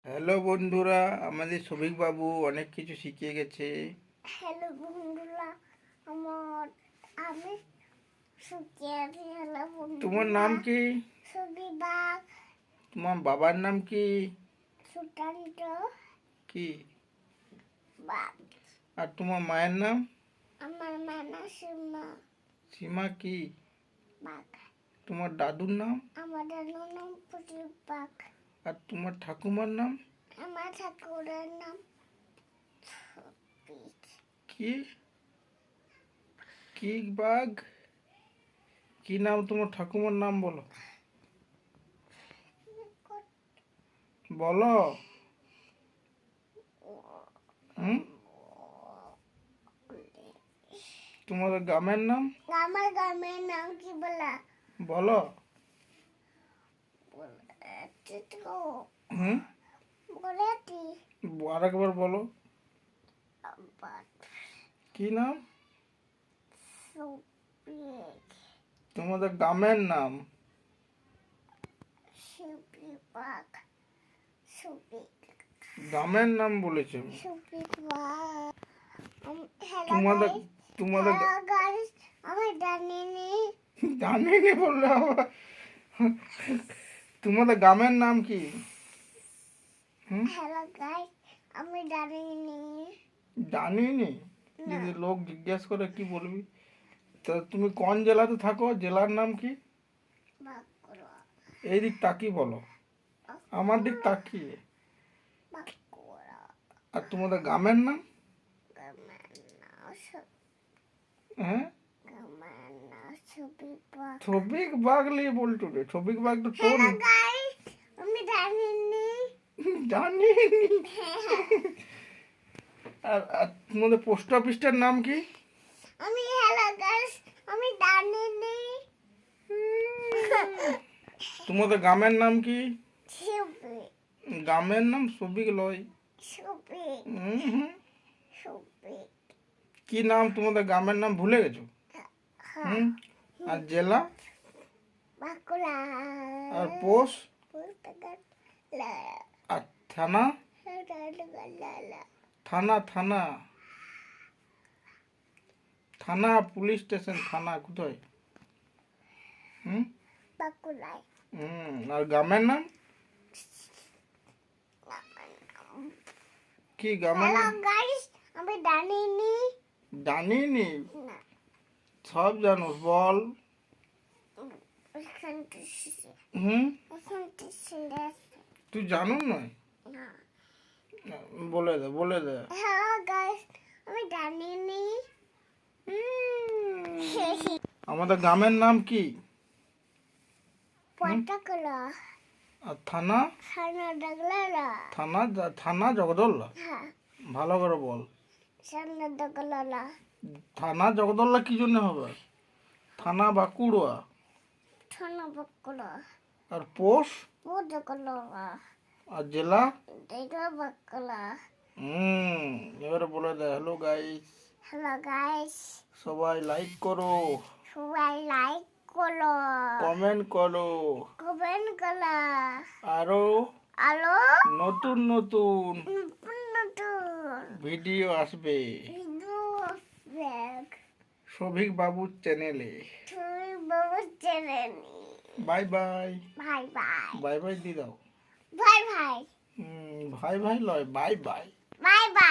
Hello বন্ধুরা, আমাদের সবিক বাবু অনেক কিছু শিখিয়ে গেছে। হ্যালো বন্ধুরা, আমার আমি সুখেরি। হ্যালো বন্ধুরা, তোমার নাম কি? সুবিবাগ। তোমার বাবার নাম কি? সুকান্ত কি? বাগ। আর তোমার মায়ের নাম? আমার মানা সীমা সীমা কি? বাগ। তোমার দাদুর নাম? আমাদের নাম প্রদীপ বাগ। আর তোমার ঠাকুমার নাম? আমার ঠাকুরের নাম ছবিক। কি? কি বাঘ? কি নাম তোমার ঠাকুমার নাম? বলো বলো। তোমাদের গ্রামের নাম? আমার গ্রামের নাম কি বলা? বলো। হুম, বলেছি। আরেকবার বলো। কি নাম সুবিক। তোমাদের গ্রামের নাম? সুবিবাগ। সুবিক। গ্রামের নাম বলেছে আমি। সুবিবাগ। তোমাদের তোমাদের গাইস, আমি জানিনি। জানিনি বললে আবার। তোমাদের গ্রামের নাম কি? হ্যালো গাইস, আমি জানিনি। জানিনি? না। যদি লোক জিজ্ঞেস করে কি বলবি? তা তুমি কোন জেলাতে থাকো? জেলার নাম কি? বাঁকুড়া। এই দিক তাকিয়ে বলো, আমার দিক তাকিয়ে। বাঁকুড়া। আর তোমাদের গ্রামের নাম? গ্রামের নাম হ্যাঁ, গ্রামের নাম সুবিবাগ। ছবিক বাঘ নিয়ে বলতো রে। ছবিক বাঘ তো তোর হ্যালো গাইস, আমি জানিনি। জানিনি। আর তোমাদের পোস্ট অফিসটার নাম কি? আমি হ্যালো গাইস, আমি জানিনি। তোমাদের গ্রামের নাম কি? সুবিক। গ্রামের নাম সবিক লয়। সুবিক। হুম। সুবিক। কি নাম তোমাদের গ্রামের নাম ভুলে গেছো? হ্যাঁ। আর জেলা? বাঁকুড়া। আর পোষ? আর থানা? থানা থানা থানা পুলিশ স্টেশন থানা কোথায়? বাঁকুড়ায়। আর গ্রামের নাম কি? গ্রামের হ্যালো নাম গাইস, আমি জানিনি। জানিনি? না। সব জানো বল। হুম, তুই জানো নয়? বলে দে বলে দে। হ্যালো গাইস, আমি জানিনি। আমাদের গ্রামের নাম কি? পটাকলা। আর থানা? সানা ডাগলালা। থানা থানা জগদল্লা। হ্যাঁ, ভালো করে বল। সানা ডাগলালা। থানা জগদল্লা কি জন্য হবে? থানা বাঁকুড়া। থানা বাঁকুড়া। আর পোষ? পটাকলা। আর জেলা? দেখা বাঁকুড়া। এবারে বলে দে হ্যালো গাইস। হ্যালো গাইস, সবাই লাইক করো, সবাই লাইক করো, কমেন্ট করো, কমেন্ট করো। আরো আলো নতুন নতুন নতুন নতুন ভিডিও আসবে ভিডিও ব্যাগ সবিক বাবুর চ্যানেলে। তুমি বাবা চ্যানেল। Bye bye. ভাই ভাই। বাই বাই দি দাও। ভাই ভাই। ভাই ভাই লয়, বাই বাই। Bye bye.